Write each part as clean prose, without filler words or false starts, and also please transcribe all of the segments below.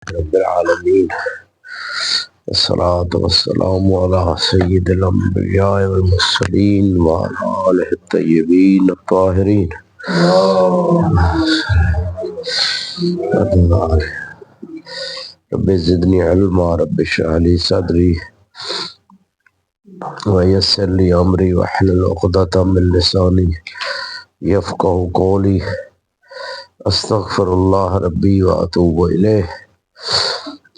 رب العالمین الصلاة والسلام علی سید الانبیاء والمرسلین وعلی آلہ الطیبین الطاہرین رب زدنی علما رب اشرح لی صدری ویسر لی امری واحلل عقدۃ من لسانی یفقهوا قولی استغفر اللہ ربی واتوب الیہ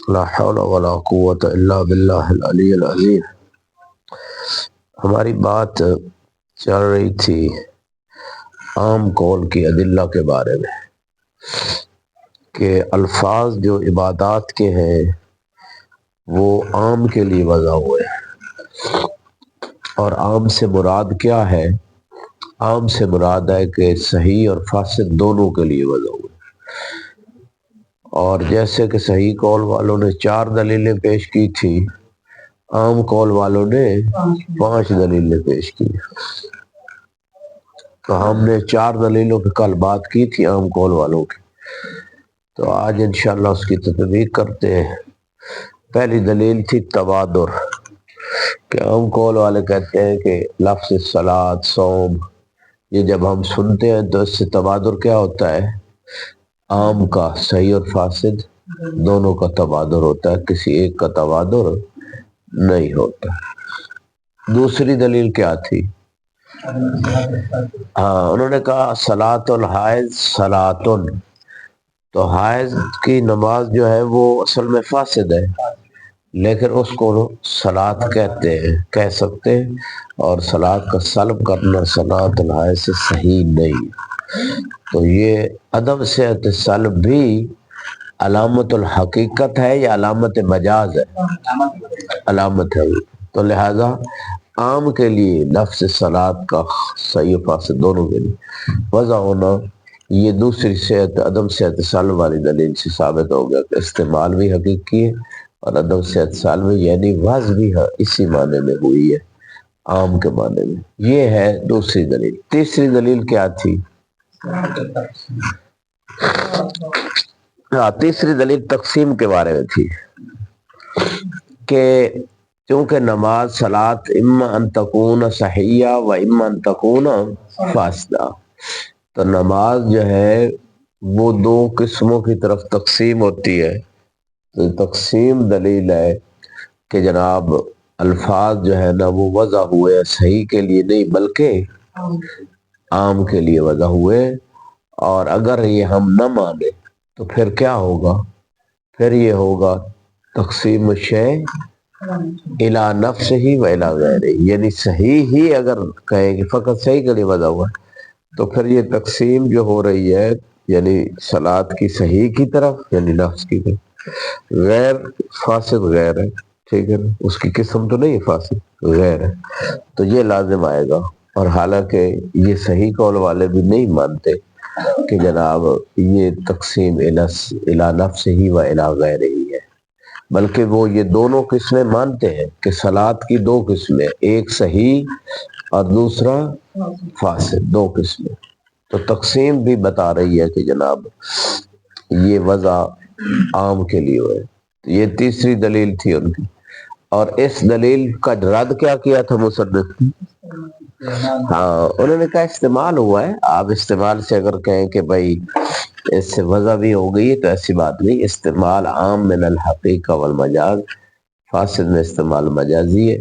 لا حول ولا قوت الا باللہ العلی العظیم۔ ہماری بات چل رہی تھی عام قول کی ادلہ کے بارے میں کہ الفاظ جو عبادات کے ہیں وہ عام کے لیے وضع ہوئے، اور عام سے مراد کیا ہے؟ عام سے مراد ہے کہ صحیح اور فاسد دونوں کے لیے وضع ہوئے، اور جیسے کہ صحیح قول والوں نے 4 دلیلیں پیش کی تھی، عام قول والوں نے 5 دلیلیں پیش کی۔ تو ہم نے 4 دلیلوں پہ کل بات کی تھی عام قول والوں کی، تو آج انشاءاللہ اس کی تطبیق کرتے ہیں۔ پہلی دلیل تھی تبادر، کہ عام قول والے کہتے ہیں کہ لفظ صلاۃ، صوم، یہ جب ہم سنتے ہیں تو اس سے تبادر کیا ہوتا ہے؟ عام کا صحیح اور فاسد دونوں کا تبادر ہوتا ہے، کسی ایک کا تبادر نہیں ہوتا۔ دوسری دلیل کیا تھی؟ انہوں نے کہا صلاۃ الحائض صلاۃن، تو حائض کی نماز جو ہے وہ اصل میں فاسد ہے، لیکن اس کو صلاۃ کہتے ہیں، کہہ سکتے ہیں، اور صلاۃ کا سلب کرنا صلاۃ الحائض سے صحیح نہیں۔ تو یہ عدم صحت سلب بھی علامت الحقیقت ہے یا علامت مجاز ہے؟ علامت ہے۔ تو لہذا عام کے لیے لفظ صلاۃ کا صحیح و فاسد دونوں کے لیے وضع ہونا، یہ دوسری صحت عدم صحت سلب والی دلیل سے ثابت ہو گیا کہ استعمال بھی حقیقی ہے اور عدم صحت سلب یعنی وضع بھی اسی معنی میں ہوئی ہے، عام کے معنی میں۔ یہ ہے دوسری دلیل۔ تیسری دلیل کیا تھی؟ تیسری دلیل تقسیم کے بارے میں تھی کہ چونکہ نماز صلاۃ اما ان تکون صحیحہ و اما ان تکون فاسدہ، تو نماز جو ہے وہ 2 قسموں کی طرف تقسیم ہوتی ہے۔ تو تقسیم دلیل ہے کہ جناب الفاظ جو ہے نا وہ وضع ہوئے صحیح کے لیے نہیں بلکہ عام کے لیے وضع ہوئے، اور اگر یہ ہم نہ مانیں تو پھر کیا ہوگا؟ پھر یہ ہوگا تقسیم الشیء الی نفسہ و الی غیرہ، یعنی صحیح ہی اگر کہیں کہ فقط صحیح کے لیے وضع ہوا تو پھر یہ تقسیم جو ہو رہی ہے یعنی صلاۃ کی صحیح کی طرف یعنی نفس کی طرف، غیر فاسد غیر ہے، ٹھیک ہے نا، اس کی قسم تو نہیں فاسد غیر ہے، تو یہ لازم آئے گا۔ اور حالانکہ یہ صحیح قول والے بھی نہیں مانتے کہ جناب یہ تقسیم الی نفسہ و الی غیرہ ہی ہے، بلکہ وہ یہ دونوں قسمیں مانتے ہیں کہ صلاۃ کی 2 قسمیں، ایک صحیح اور دوسرا فاسد، 2 قسمیں۔ تو تقسیم بھی بتا رہی ہے کہ جناب یہ وضع عام کے لیے ہوئے۔ یہ تیسری دلیل تھی ان کی، اور اس دلیل کا رد کیا کیا تھا مصنف؟ انہوں نے کہا استعمال ہوا ہے، آپ استعمال سے اگر کہیں کہ بھائی اس سے وضع بھی ہو گئی ہے تو ایسی بات نہیں، استعمال عام من الحقیقہ والمجاز، فاسد میں استعمال مجازی ہے،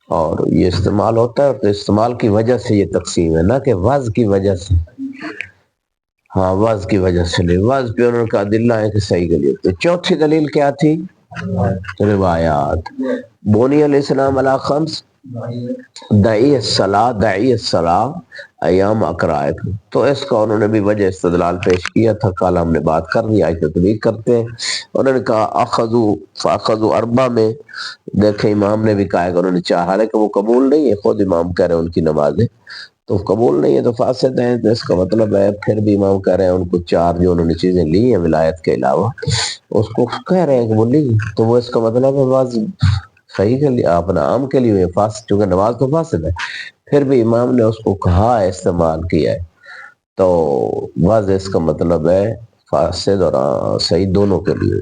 اور یہ استعمال ہوتا ہے تو استعمال کی وجہ سے یہ تقسیم ہے، نہ کہ وضع کی وجہ سے۔ وضع کی وجہ سے نہیں، وضع پہ انہوں کا دلہ ہے کہ صحیح کے لیے۔ تو چوتھی دلیل کیا تھی؟ روایات۔ بنی علیہ السلام علی 5 دعی الصلاۃ ایام اقرائک، تو اس کا انہوں نے بھی وجہ استدلال پیش کیا تھا، کل ہم نے بات کر لی، آج تطبیق کرتے ہیں۔ انہوں نے کہا اخذوا 4 میں، دیکھیں امام نے بھی کہا کہ انہوں نے چاہا، حالانکہ وہ قبول نہیں ہے، خود امام کہہ رہے ہیں ان کی نمازیں تو قبول نہیں ہے تو فاسد ہیں، تو اس کا مطلب ہے پھر بھی امام کہہ رہے ہیں ان کو 4 جو انہوں نے چیزیں لی ہیں ولایت کے علاوہ اس کو کہہ رہے ہیں کہ وہ لی، تو وہ اس کا مطلب ہے نماز صحیح کے لیے اپنا عام کے لیے فاسد، چونکہ نماز تو فاسد ہے، پھر بھی امام نے اس کو کہا ہے، استعمال کیا ہے، تو واضح اس کا مطلب ہے فاسد اور صحیح دونوں کے لیے۔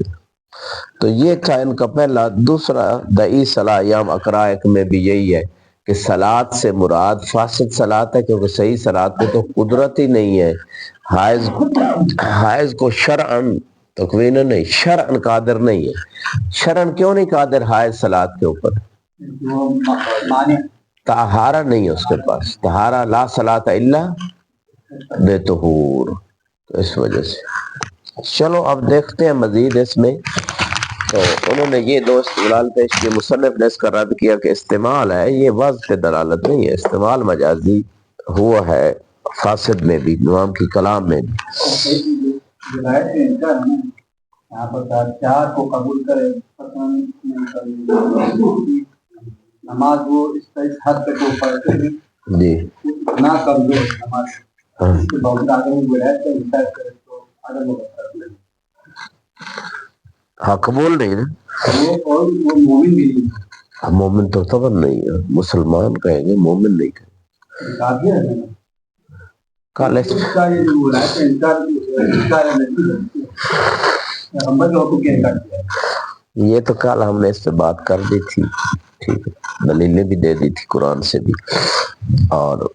تو یہ تھا ان کا پہلا. دوسرا دئی صلاح ایام اقرائق میں بھی یہی ہے کہ صلات سے مراد فاسد صلات ہے، کیونکہ صحیح صلات میں تو قدرت ہی نہیں ہے. حائض کو شرعن تکوین نہیں، شرعن قادر نہیں ہے. شرعن کیوں نہیں قادر حائض صلات کے اوپر؟ طہارہ نہیں ہے اس کے پاس. طہارہ لا صلاۃ الا بطہور، تو اس وجہ سے. چلو اب دیکھتے ہیں مزید اس میں. تو انہوں نے یہ دو استدلال پیش کیے. مصنف نے اس کا رد کیا کہ استعمال ہے، یہ وضع پہ دلالت نہیں ہے. استعمال مجازی ہوا ہے فاسد میں بھی، نظام کی کلام میں بھی. نماز وہ اس حد تک وہ پڑھتے ہیں جی نہ کمزور نماز اس کے باوجود اگر وہ ولایت کا انکار کرے تو عدم مغفرت ہاں قبول نہیں نا. وہ مومن بھی نہیں. مومن تو خبر نہیں ہے، مسلمان کہیں گے، مومن نہیں کہیں گے. کافی ہے کالج اس کا یہ جو ولایت کا انکار محمد کے حکم کے انکار کیا. یہ تو کل ہم نے اس پہ بات کر دی تھی، ٹھیک ہے، دلیلیں بھی دے دی تھی قرآن سے بھی. اور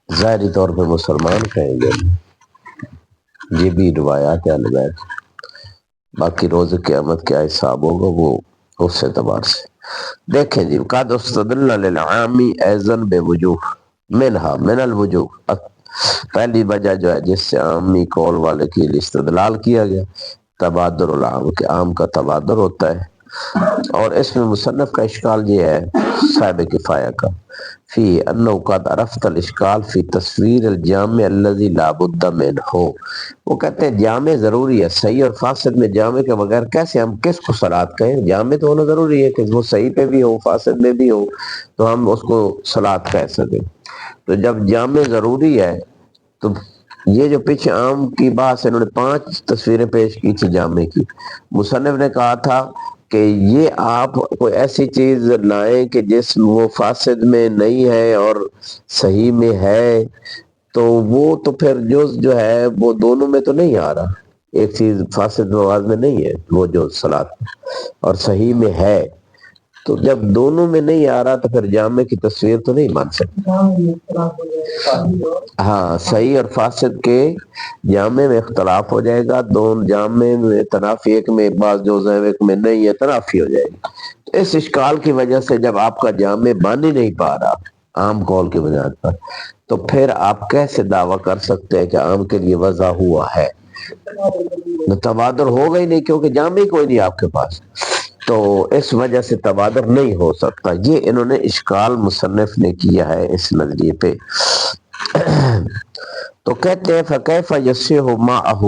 ظاہری طور پہ مسلمان کہیں گے، یہ بھی روایات اہل بیت. باقی روز قیامت کیا حساب ہوگا وہ اس اعتبار سے دیکھیں. جی قد استدل للعامی ایزن بے وجوہ منہا من الوجوہ. پہلی وجہ جو ہے جس سے عامی قول والے کے لیے استدلال کیا گیا، تبادر العام، کہ عام کا تبادر ہوتا ہے. اور اس میں مصنف کا اشکال یہ ہے صاحب کفایہ کا، فی انہ قد عرفت الاشکال فی تصویر الجامع الذی لا بد منہ. وہ کہتے ہیں جامع ضروری ہے، صحیح اور فاسد میں جامع کے بغیر کیسے ہم کس کو صلات کہیں؟ جامع تو ہونا ضروری ہے کہ وہ صحیح پہ بھی ہو فاسد میں بھی ہو تو ہم اس کو صلات کہہ سکیں. تو جب جامع ضروری ہے تو یہ جو پیچھے عام کی بات سے انہوں نے 5 تصویریں پیش کی تھی جامع کی. مصنف نے کہا تھا کہ یہ آپ کوئی ایسی چیز لائیں کہ جس وہ فاسد میں نہیں ہے اور صحیح میں ہے، تو وہ تو پھر جو ہے وہ دونوں میں تو نہیں آ رہا. ایک چیز فاسد مواد میں نہیں ہے وہ جو صلات اور صحیح میں ہے، تو جب دونوں میں نہیں آ رہا تو پھر جامع کی تصویر تو نہیں مان سکتے. ہاں صحیح اور فاسد کے جامع میں اختلاف ہو جائے گا. دونوں جامع میں تنافی، ایک میں بعض جو ایک میں نہیں ہے، تنافی ہو جائے گی. تو اس اشکال کی وجہ سے جب آپ کا جامع بن ہی نہیں پا رہا عام قول کی بنیاد پر، تو پھر آپ کیسے دعویٰ کر سکتے ہیں کہ عام کے لیے وضع ہوا ہے؟ تبادر ہوگا ہی نہیں کیونکہ جامع کوئی نہیں آپ کے پاس، تو اس وجہ سے تبادر نہیں ہو سکتا. یہ انہوں نے اشکال مصنف نے کیا ہے اس نظریے پہ. تو کہتے ہیں فَكَيْفَ يَصِحُ مَعَهُ،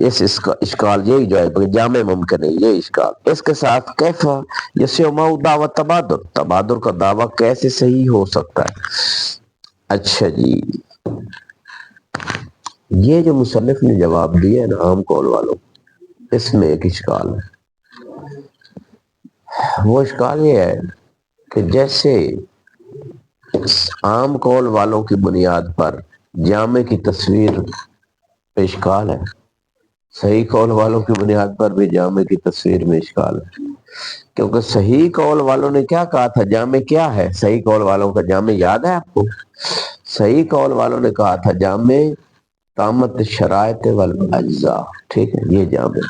اس کا اشکال یہی جو ہے جامع ممکن ہے، یہ اشکال. اس کے ساتھ کیف يَصِحُ مَعَهُ دعویٰ تبادر، تبادر کا دعویٰ کیسے صحیح ہو سکتا ہے؟ اچھا جی، یہ جو مصنف نے جواب دیا ہے نا عام قول والوں، اس میں ایک اشکال ہے. وہ اشکال یہ ہے کہ جیسے عام قول والوں کی بنیاد پر جامع کی تصویر پہ اشکال ہے، صحیح قول والوں کی بنیاد پر بھی جامع کی تصویر میں اشکال ہے. کیونکہ صحیح قول والوں نے کیا کہا تھا؟ جامع کیا ہے صحیح قول والوں کا جامع یاد ہے آپ کو؟ صحیح قول والوں نے کہا تھا جامع تامت شرائط والاجزاء، ٹھیک ہے، یہ جامع.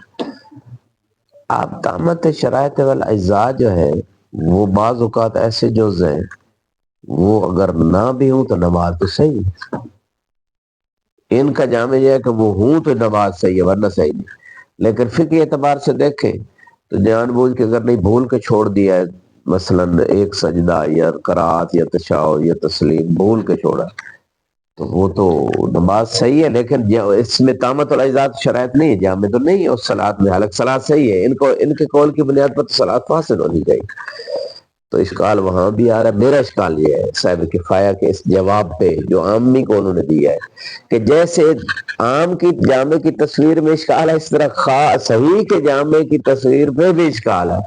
آپ تامت شرائط والاجزاء جو ہے وہ بعض اوقات ایسے جز ہیں وہ اگر نہ بھی ہوں تو نماز تو صحیح ہے. ان کا جامع یہ ہے کہ وہ ہوں تو نماز صحیح ہے ورنہ صحیح نہیں. لیکن فقہی اعتبار سے دیکھیں تو جان بوجھ کے اگر نہیں بھول کے چھوڑ دیا ہے، مثلا ایک سجدہ یا قرات یا تشہد یا تسلیم بھول کے چھوڑا، تو وہ تو نماز صحیح ہے، لیکن اس میں تامت الاجزاء شرائط نہیں ہے، جامع تو نہیں ہے اس صلاۃ میں. حالانکہ صلاۃ صحیح ہے، ان کے قول کی بنیاد پر تو صلاۃ فاسد ہونی چاہیے. تو اشکال وہاں بھی آ رہا ہے. میرا اشکال یہ ہے صاحب کفایہ کے اس جواب پہ جو عامی کو انہوں نے دیا ہے کہ جیسے عام کی جامع کی تصویر میں اشکال ہے، اس طرح صحیح کے جامع کی تصویر پہ بھی اشکال ہے.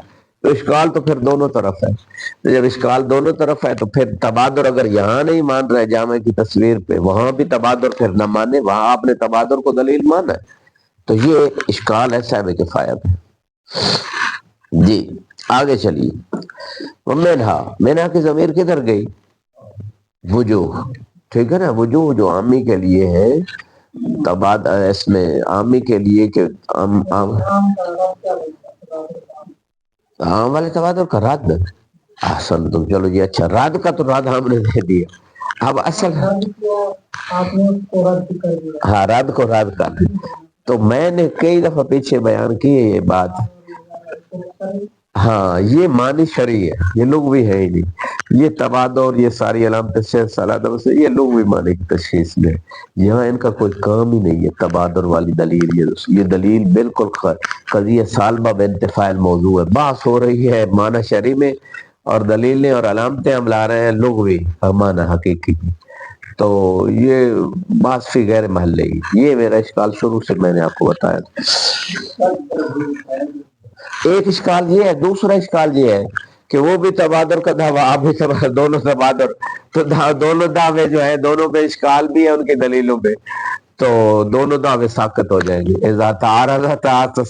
تو اشکال تو پھر دونوں طرف ہے. تو جب اشکال دونوں طرف ہے تو پھر تبادر اگر یہاں نہیں مان رہے جامع کی تصویر پہ، وہاں بھی تبادر پھر نہ مانے، وہاں آپ نے تبادر کو دلیل مانا ہے. تو یہ اشکال ہے صاحب کفایہ پہ. جی آگے چلیے، مینہا کی ضمیر کدھر گئی؟ وجوہ، ٹھیک ہے نا، وجوہ جو عامی کے لیے ہے، تباد اس میں عامی کے لیے کہ عام والے تبادل کا رد، احسن تم، چلو جی اچھا، رد کا تو رد ہم نے دے دیا، اب اصل ہاں رد کو رد کر دیا، تو میں نے کئی دفعہ پیچھے بیان کی ہے یہ بات، ہاں یہ معنی شرعی ہے، یہ لوگ بھی ہے ہی نہیں، یہ تبادل اور یہ ساری علامت سے یہ لوگ بھی معنی کی تشخیص میں، یہاں ان کا کوئی کام ہی نہیں ہے تبادل والی دلیل، یہ دلیل بالکل قضیہ سالبہ بانتفاع الموضوع ہے، بحث ہو رہی ہے معنی شرعی میں، اور دلیلیں اور علامتیں ہم لا رہے ہیں لغوی معنی حقیقی کی، تو یہ بحث فی غیر محلے ہی، یہ میرا اشکال شروع سے میں نے آپ کو بتایا تھا۔ ایک اشکال یہ ہے، دوسرا اشکال یہ ہے کہ وہ بھی تبادل کا دعویٰ، آپ بھی تبادل، دونوں تبادل، تو دونوں دعوے جو ہے دونوں پہ اشکال بھی ہے ان کے دلیلوں پہ، تو دونوں دعوے ساقط ہو جائیں گے، اذا تعارض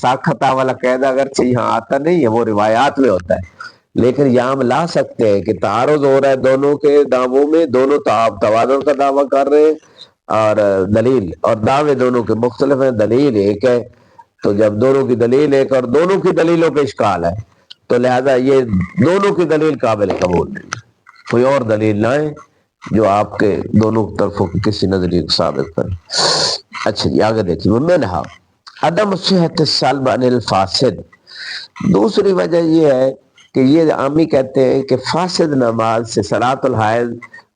ساقط والا قاعدہ اگرچہ یہاں آتا نہیں ہے، وہ روایات میں ہوتا ہے، لیکن یہاں ہم لا سکتے ہیں کہ تعارض ہو رہا ہے دونوں کے دعووں میں، دونوں تبادل کا دعویٰ کر رہے ہیں، اور دلیل اور دعوے دونوں کے مختلف ہیں، دلیل ایک ہے، تو جب دونوں کی دلیل ایک اور دونوں کی دلیلوں پہ اشکال ہے، تو لہذا یہ دونوں کی دلیل قابل قبول نہیں، کوئی اور دلیل لائیں جو آپ کے دونوں طرفوں کی کسی نظریے کو ثابت کریں۔ اچھا جی آگے دیکھیے، منہا عدم صحت السلب عن الفاسد، دوسری وجہ یہ ہے کہ یہ عامی کہتے ہیں کہ فاسد نماز سے صلاۃ الحائض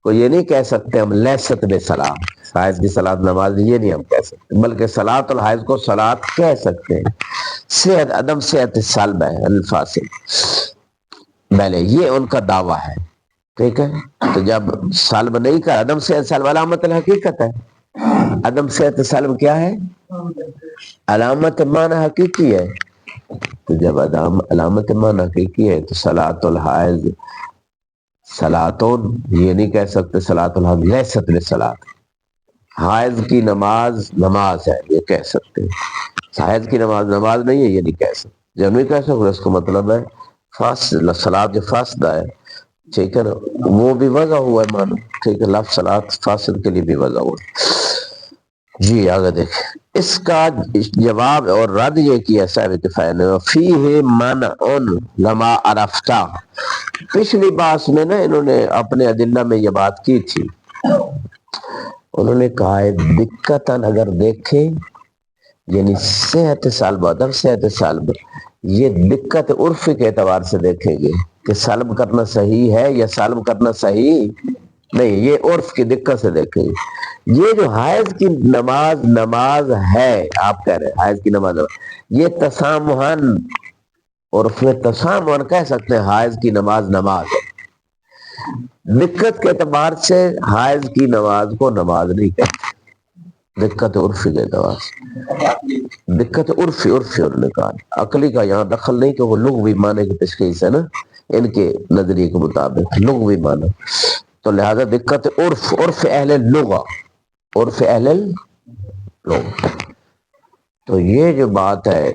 کو یہ نہیں کہہ سکتے ہم لیست بصلاۃ، حائض کی صلاۃ نماز یہ نہیں ہم کہہ سکتے، بلکہ صلاۃ الحائض کو صلاۃ کہہ سکتے ہیں، صحت عدم صحت السلب ہے الفاسد، پہلے یہ ان کا دعویٰ ہے، ٹھیک ہے، تو جب سلب نہیں کا عدم صحت سلب علامت الحقیقت ہے، عدم صحت سلب کیا ہے؟ علامت معنی حقیقی ہے، تو جب علامت معنی حقیقی ہے تو صلاۃ الحائض صلاتون یہ نہیں کہہ سکتے، صلاۃ الحائض لیست بصلاۃ، حائض کی نماز نماز ہے یہ کہہ سکتے ہیں، حائض کی نماز نماز نہیں ہے یہ نہیں کہہ سکتے، جب نہیں کہہ سکتے اس کو مطلب ہے فاسد، صلاۃ جو فاسدہ ہے، ٹھیک ہے نا، وہ بھی وضع ہوا ہے معنی، ٹھیک ہے، لفظ صلاۃ فاسد کے لیے بھی وضع ہوا ہے۔ جی آگے دیکھیں، اس کا جواب اور رد یہ کیا صاحب کفایہ نے، فیہ منع لما عرفتا، پچھلی بات میں نا انہوں نے اپنے ادلہ میں یہ بات کی تھی، انہوں نے کہا ہے دقتاً اگر دیکھیں، یعنی صحت سالب عدم صحت سالب، یہ دقت عرفی کے اعتبار سے دیکھیں گے کہ سالب کرنا صحیح ہے یا سالب کرنا صحیح نہیں، یہ عرف کی دقت سے دیکھیں گے، یہ جو حائض کی نماز نماز ہے، آپ کہہ رہے ہیں حائض کی نماز یہ تسامحاً، عرف میں تسامحاً کہہ سکتے ہیں حائض کی نماز نماز ہے، دقت کے اعتبار سے حائض کی نماز کو نماز نہیں کہتے، دقت عرفی کے اعتبار سے، دقت عرفی انہوں نے کہا، عقلی کا یہاں دخل نہیں کہ وہ لغوی معنی کی تشخیص ہے نا، ان کے نظریے کے مطابق لغوی معنی، تو لہذا دقت عرف اہل لغہ، عرف اہل لغہ، تو یہ جو بات ہے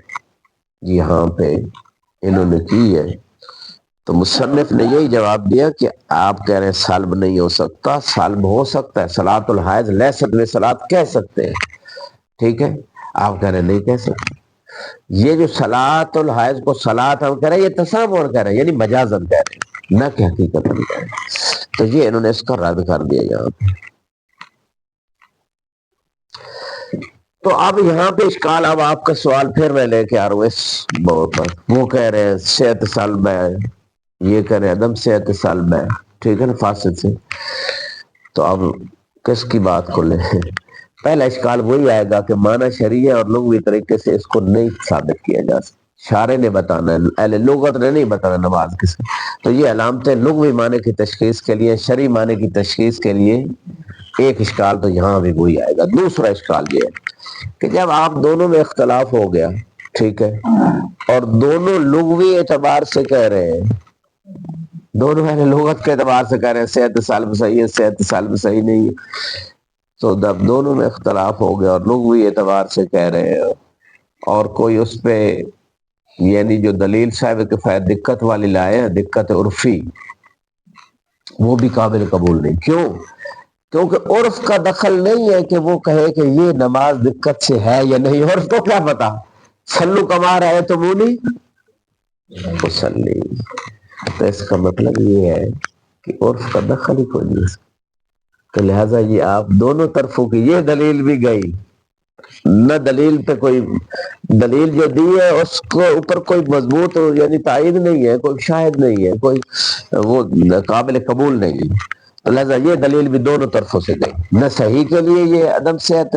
یہاں پہ انہوں نے کی ہے، تو مصنف نے یہی جواب دیا کہ آپ کہہ رہے ہیں سالب نہیں ہو سکتا، سالب ہو سکتا ہے، صلاۃ الحائض لیست بصلاۃ کہہ سکتے ہیں، ٹھیک ہے، آپ کہہ رہے ہیں نہیں کہہ سکتے، یہ جو صلاۃ الحائض کو صلاۃ ہم کہہ رہے ہیں یہ تسامحاً کہہ رہے ہیں، یعنی مجازاً کہہ رہے ہیں، نہ کہ حقیقت کہہ رہے ہیں، تو یہ انہوں نے اس کا رد کر دیا یہاں پہ۔ تو اب یہاں پہ اشکال، اب آپ کا سوال پھر میں لے کے آ رہا ہوں اس بور پر، وہ کہہ رہے ہیں صحت سالب ہے، یہ کہہ رہے ہیں عدم صحت سالب ہے، ٹھیک ہے نا، فاسد سے، تو اب کس کی بات کو لیں؟ پہلا اشکال وہی آئے گا کہ معنی شرعی اور لغوی طریقے سے اس کو نہیں ثابت کیا جا سکتا، شارع نے بتانا ہے، اہل لغت نے نہیں بتانا نماز کس کا، تو یہ علامتیں لغوی معنی کی تشخیص کے لیے، شرعی معنی کی تشخیص کے لیے ایک اشکال تو یہاں بھی وہی آئے گا۔ دوسرا اشکال یہ ہے کہ جب آپ دونوں میں اختلاف ہو گیا، ٹھیک ہے، اور دونوں لغوی اعتبار سے کہہ رہے ہیں، دونوں اہل لغت کے اعتبار سے کہہ رہے ہیں صحت سالب صحیح ہے، صحت سالب صحیح نہیں ہے، تو جب دونوں میں اختلاف ہو گیا اور لغوی اعتبار سے کہہ رہے ہیں اور کوئی اس پہ یعنی جو دلیل صاحب کفایت دقت والی لائے ہیں، دقت عرفی، وہ بھی قابل قبول نہیں. کیوں؟ کیونکہ عرف کا دخل نہیں ہے کہ وہ کہے کہ یہ نماز دقت سے ہے یا نہیں. عرف کو کیا پتا؟ صلو کما رہے تو مونی مسلی. تو اس کا مطلب یہ ہے کہ عرف کا دخل ہی کوئی نہیں. تو لہٰذا یہ آپ دونوں طرفوں کی یہ دلیل بھی گئی نہ، دلیل پہ کوئی دلیل جو دی ہے اس کو اوپر کوئی مضبوط یعنی تائید نہیں ہے، کوئی شاہد نہیں ہے، کوئی وہ قابل قبول نہیں ہے. تو لہٰذا یہ دلیل بھی دونوں طرفوں سے گئی. نہ صحیح کے لیے یہ عدم صحت،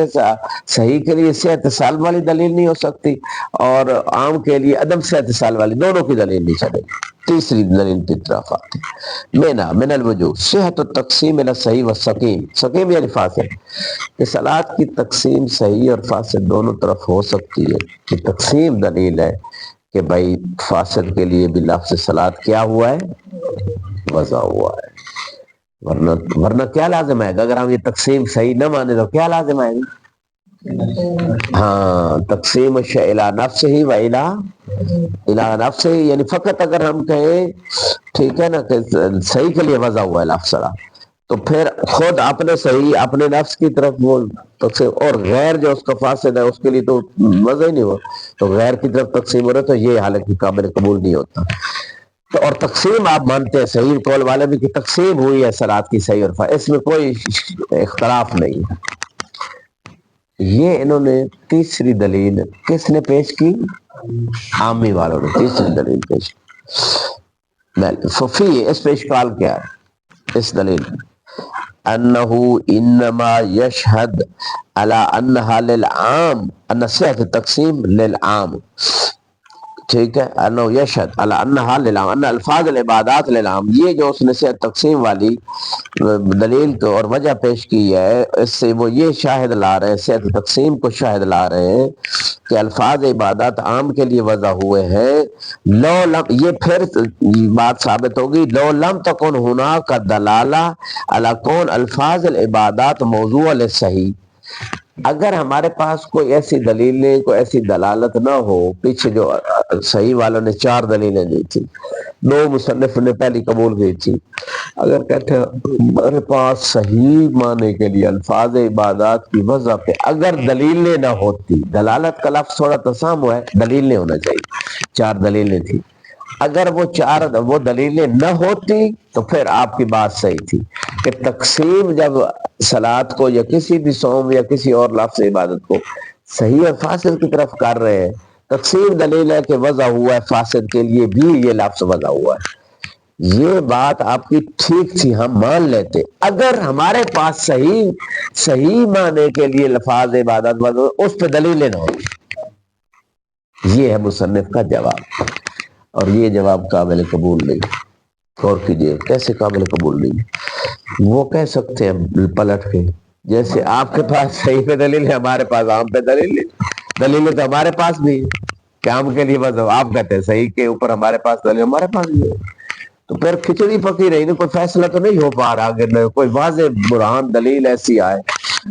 صحیح کے لیے صحت سال والی دلیل نہیں ہو سکتی، اور عام کے لیے عدم صحت سال والی، دونوں کی دلیل نہیں چلے گی. تیسری دلیل کی طرف آتے ہیں. من الوجوہ صحت التقسیم الی صحیح و سقیم. سقیم یعنی فاسد، کہ صلاۃ کی تقسیم صحیح اور فاسد دونوں طرف ہو سکتی ہے. کہ تقسیم دلیل ہے کہ بھائی فاسد کے لیے بھی لفظ صلاۃ کیا ہوا ہے؟ وضع ہوا ہے. ورنہ کیا لازم آئے گا؟ اگر ہم یہ تقسیم صحیح نہ مانے تو کیا لازم آئے گا؟ ہاں، تقسیم الشیء الی نفسہ و الی نفسہ، یعنی فقط اگر ہم کہیں ٹھیک ہے نا کہ صحیح کے لیے وضع ہوا ہے لفظ صلاۃ، تو پھر خود اپنے صحیح اپنے نفس کی طرف بول تقسیم، اور غیر جو اس کا فاسد ہے اس کے لیے تو وضع ہی نہیں ہوا، تو غیر کی طرف تقسیم ہو رہا ہے، تو یہ حالت قابل قبول نہیں ہوتا. تو اور تقسیم آپ مانتے ہیں صحیح قول والے بھی کہ تقسیم ہوئی ہے صلاۃ کی صحیح اور فاسد، اس میں کوئی اختلاف نہیں ہے. یہ انہوں نے تیسری دلیل کس نے پیش کی؟ عامی والوں نے تیسری دلیل پیش کی. ففی اس پہ اشکال کیا ہے اس دلیل؟ انہ انما یشہد علی انہا للعام، ان صحت تقسیم للعام. ٹھیک ہے، انہ یشہد علی انہا للعام، ان الفاظ العبادات للعام. یہ جو اس نے صحت تقسیم والی دلیل کو اور وجہ پیش کی ہے، اس سے وہ یہ شاہد لا رہے ہیں، صحت تقسیم کو شاہد لا رہے ہیں کہ الفاظ عبادات عام کے لیے وضع ہوئے ہیں. لو لم، یہ پھر بات ثابت ہوگی، لو لم تکن ہناک دلالہ علی کون الفاظ العبادات موضوع للصحیح. اگر ہمارے پاس کوئی ایسی دلیل نہیں، کوئی ایسی دلالت نہ ہو، پیچھے جو صحیح والوں نے 4 دلیلیں دی تھی، 2 مصنف نے پہلی قبول کی تھی. اگر کہتے ہیں ہمارے پاس صحیح معنی کے لیے الفاظ عبادات کی وضع پہ اگر دلیلیں نہ ہوتی، دلالت کا لفظ تھوڑا تسام ہوا ہے، دلیلیں ہونا چاہیے، 4 دلیلیں تھی. اگر وہ دلیلیں نہ ہوتی تو پھر آپ کی بات صحیح تھی کہ تقسیم جب صلاۃ کو یا کسی بھی صوم یا کسی اور لفظ عبادت کو صحیح اور فاسد کی طرف کر رہے ہیں، تقسیم دلیل ہے کہ وضع ہوا ہے، فاسد کے لیے بھی یہ لفظ وضع ہوا ہے. یہ بات آپ کی ٹھیک تھی، ہم مان لیتے. اگر ہمارے پاس صحیح معنی کے لیے لفظ عبادت وضع، اس پہ دلیلیں نہ ہو. یہ ہے مصنف کا جواب، اور یہ جواب قابل قبول نہیں. غور کیجیے کیسے قابل قبول نہیں؟ وہ کہہ سکتے ہیں پلٹ کے، جیسے آپ کے پاس صحیح پہ دلیل ہے، ہمارے پاس عام پہ دلیل ہے. دلیلیں تو ہمارے پاس بھی ہے کہ عام کے لیے وضع، آپ کہتے ہیں صحیح کے اوپر ہمارے پاس دلیل، ہمارے پاس بھی ہے. تو پھر کھچڑی پکی رہی نا، کوئی فیصلہ تو نہیں ہو پا رہا کہ کوئی واضح برہان دلیل ایسی آئے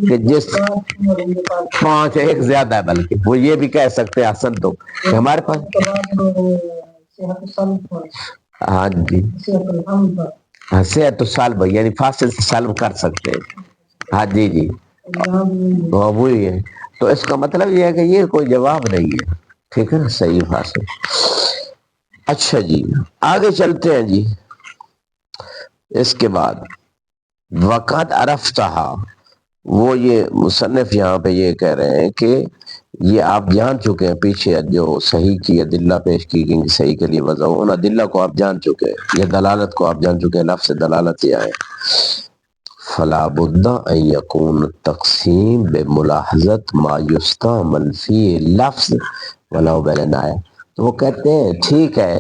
کہ جس 5 ایک زیادہ ہے، بلکہ وہ یہ بھی کہہ سکتے ہیں حسن تو کہ ہمارے پاس. ہاں جی، صحت تو سالب یعنی فاسد سے سالب کر سکتے ہیں. ہاں جی جی وہی ہے. تو اس کا مطلب یہ ہے کہ یہ کوئی جواب نہیں ہے. ٹھیک ہے نا، صحیح فاسد. اچھا جی آگے چلتے ہیں جی. اس کے بعد وقت عرفتہا، وہ یہ مصنف یہاں پہ یہ کہہ رہے ہیں کہ یہ آپ جان چکے ہیں، پیچھے جو صحیح کی ادلہ پیش کی گئی صحیح کے لیے وضع ہو، ان ادلہ کو آپ جان چکے ہیں، یہ دلالت کو آپ جان چکے ہیں، لفظ دلالت یہ آئے. فلا بد ان یکون تقسیم بملاحظت ما یستعمل فی لفظ ولو بالعنایہ. تو وہ کہتے ہیں ٹھیک ہے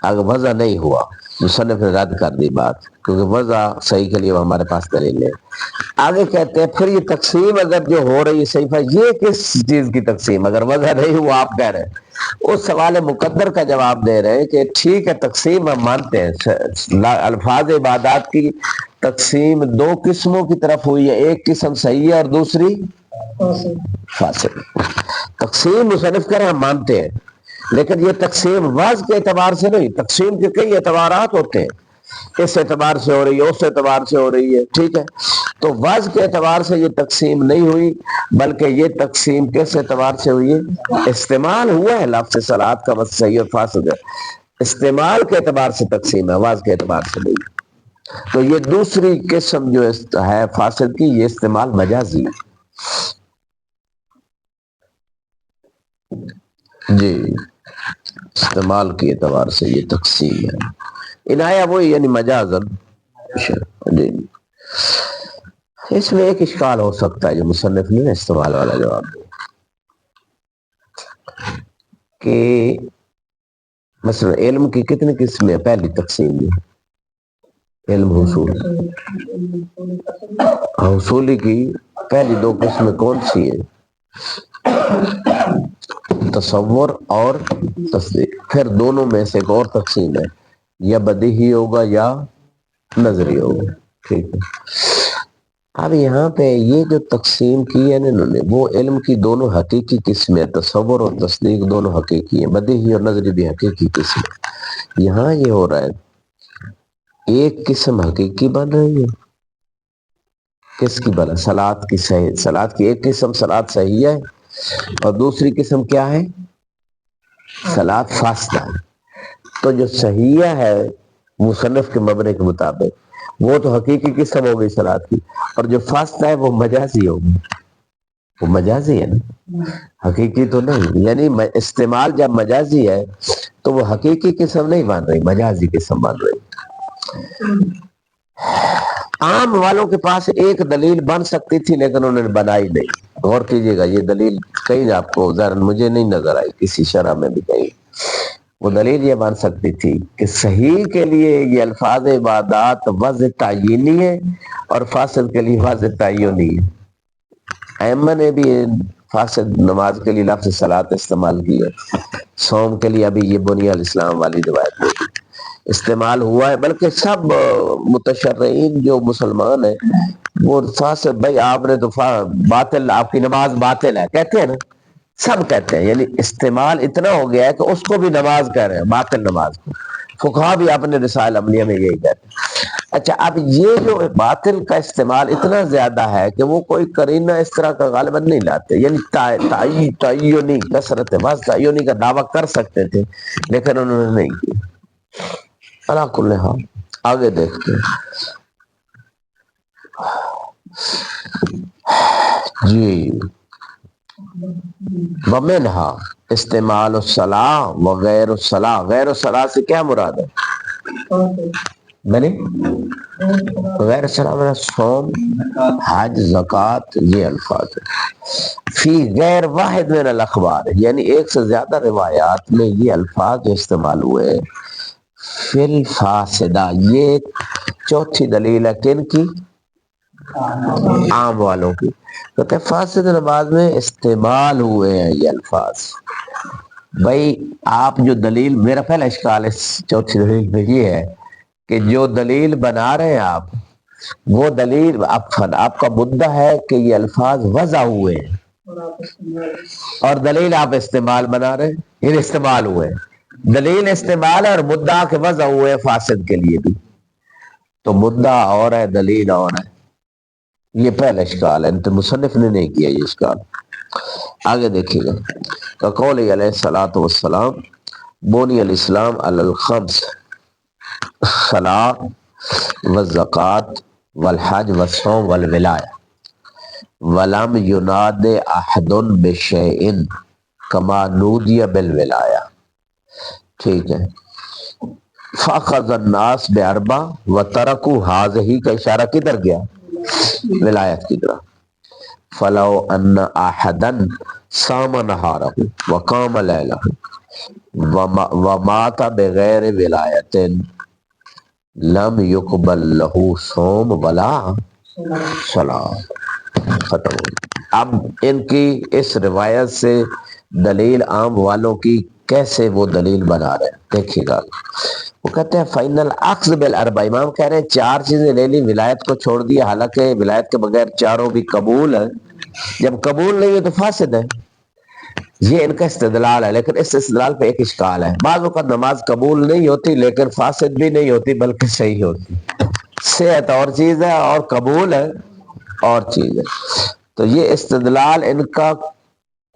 اگر وضع نہیں ہوا، مصنف نے رد کر دی بات، کیونکہ وضع صحیح کے لیے وہ ہمارے پاس دلیل ہے. آگے کہتے ہیں پھر یہ تقسیم اگر جو ہو رہی ہے صحیح، یہ کس چیز کی تقسیم؟ اگر وضع نہیں ہوا آپ کہہ رہے ہیں، اس سوال مقدر کا جواب دے رہے ہیں کہ ٹھیک ہے تقسیم ہم مانتے ہیں، الفاظ عبادات کی تقسیم 2 قسموں کی طرف ہوئی ہے، ایک قسم صحیح ہے اور دوسری فاسد. تقسیم مصنف کہہ رہے ہیں ہم مانتے ہیں، لیکن یہ تقسیم وضع کے اعتبار سے نہیں، تقسیم کے کئی اعتبارات ہوتے ہیں، اس اعتبار سے ہو رہی ہے، اس اعتبار سے ہو رہی ہے، ٹھیک ہے۔ تو وضع کے اعتبار سے یہ تقسیم نہیں ہوئی، بلکہ یہ تقسیم کس اعتبار سے ہوئی ہے؟ استعمال ہوا ہے لفظ صلاۃ کا، بس صحیح اور فاسد ہے، استعمال کے اعتبار سے تقسیم ہے، وضع کے اعتبار سے نہیں۔ تو یہ دوسری قسم جو ہے فاسد کی، یہ استعمال مجازی ہے۔ جی، استعمال کے اعتبار سے یہ تقسیم ہے، عنایہ وہی یعنی مجازن۔ جی، اس میں ایک اشکال ہو سکتا ہے جو مصنف نے استعمال والا جواب دیا کہ مثلا علم کی کتنی قسمیں؟ پہلی تقسیم میں علم حصول، حصولی کی پہلی دو قسمیں کون سی ہیں؟ تصور اور تصدیق۔ پھر دونوں میں سے ایک اور تقسیم ہے، یا بدیہی ہوگا یا نظری ہوگا، ٹھیک ہے۔ اب یہاں پہ یہ جو تقسیم کی ہے نا انہوں نے، وہ علم کی دونوں حقیقی قسمیں، تصور اور تصدیق دونوں حقیقی ہیں، بدیہی اور نظری بھی حقیقی قسم۔ یہاں یہ ہو رہا ہے ایک قسم حقیقی بن رہی ہے، کس کی بنا؟ صلاۃ کی صحیح، صلاۃ کی ایک قسم صلاۃ صحیح ہے، اور دوسری قسم کیا ہے؟ صلاۃ فاسدہ ہے۔ تو جو صحیح ہے مصنف کے مبنے کے مطابق وہ تو حقیقی قسم ہو گئی صلاۃ کی، اور جو فاسدہ ہے وہ مجازی ہوگی، وہ مجازی ہے نا، حقیقی تو نہیں۔ یعنی استعمال جب مجازی ہے تو وہ حقیقی قسم نہیں بن رہی، مجازی قسم بن رہی۔ عام والوں کے پاس ایک دلیل بن سکتی تھی لیکن انہوں نے بنائی نہیں۔ غور کیجئے گا، یہ دلیل کہیں آپ کو ذرا مجھے نہیں نظر آئی کسی شرح میں بھی کہیں۔ وہ دلیل یہ بن سکتی تھی کہ صحیح کے لیے یہ الفاظ عبادات وضع تعیینی ہے اور فاسد کے لیے وضع تعینی ہے۔ ائمہ نے بھی فاسد نماز کے لیے لفظ صلاۃ استعمال کی ہے، صوم کے لیے ابھی یہ بنی الاسلام والی روایت میں استعمال ہوا ہے، بلکہ سب متشرعین جو مسلمان ہیں وہ فاسد، بھائی آپ نے تو باطل، آپ کی نماز باطل ہے کہتے ہیں نا، سب کہتے ہیں، یعنی استعمال اتنا ہو گیا ہے کہ اس کو بھی نماز کہہ رہے ہیں، باطل نماز کو۔ فقہا بھی اپنے رسائل عملیہ میں یہی کہتے ہیں۔ اچھا، اب یہ جو باطل کا استعمال اتنا زیادہ ہے کہ وہ کوئی قرینہ اس طرح کا غالباً نہیں لاتے، یعنی تعینی کثرت وضع تعینی کا دعویٰ کر سکتے تھے لیکن انہوں نے نہیں کی۔ اللہ کل حال آگے دیکھتے ہیں جی۔ ومنہا استعمال الصلاۃ وغیر الصلاۃ، غیر الصلاۃ سے کیا مراد ہے؟ میں نے غیر الصلاۃ میں صوم، حج، زکوٰۃ، یہ الفاظ ہے۔ فی غیر واحد من الاخبار، یعنی ایک سے زیادہ روایات میں یہ الفاظ جو استعمال ہوئے۔ فی الفاسدہ، یہ چوتھی دلیل ہے کن کی؟ عام والوں کی۔ کہتے ہیں فاسد نماز میں استعمال ہوئے ہیں یہ الفاظ۔ بھائی آپ جو دلیل، میرا پہلا اشکال اس چوتھی دلیل میں یہ ہے کہ جو دلیل بنا رہے ہیں آپ، وہ دلیل آپ کا مدعا ہے کہ یہ الفاظ وضع ہوئے ہیں، اور دلیل آپ استعمال بنا رہے ہیں، یہ استعمال ہوئے ہیں۔ دلیل استعمال اور مدعا کے وضع ہوئے فاسد کے لیے بھی، تو مدعا اور ہے، دلیل اور ہے۔ یہ پہلا اشکال ہے، تو مصنف نے نہیں کیا یہ اشکال۔ آگے دیکھیے گا کہ قول علیہ الصلوۃ والسلام بنی الاسلام علی الخمس، صلاۃ والزکوٰۃ والحج والصوم والولایہ، ولم یناد احد بشیء کما نودی بالولایہ، ٹھیک ہے۔ فاخذ الناس باربع وترکوا هذه کا اشارہ کدھر گیا؟ ولایت کی طرف۔ فلو ان احدا صام نہارہ وقام لیلہ ومات بغیر ولایت لم يقبل له صوم ولا صلاۃ۔ ختم ہو گئی۔ اب ان کی اس روایت سے دلیل عام والوں کی کیسے وہ دلیل بنا رہے ہیں دیکھیے گا۔ وہ کہتے ہیں فائنل اخذ بالاربع، امام کہہ رہے ہیں چار چیزیں لے لی، ولایت کو چھوڑ دیا، حالانکہ ولایت کے بغیر چاروں بھی قبول ہے، جب قبول نہیں ہے تو فاسد ہے۔ یہ ان کا استدلال ہے، لیکن اس استدلال پہ ایک اشکال ہے، بعض اوقات نماز قبول نہیں ہوتی لیکن فاسد بھی نہیں ہوتی بلکہ صحیح ہوتی، صحت اور چیز ہے اور قبول ہے اور چیز ہے۔ تو یہ استدلال ان کا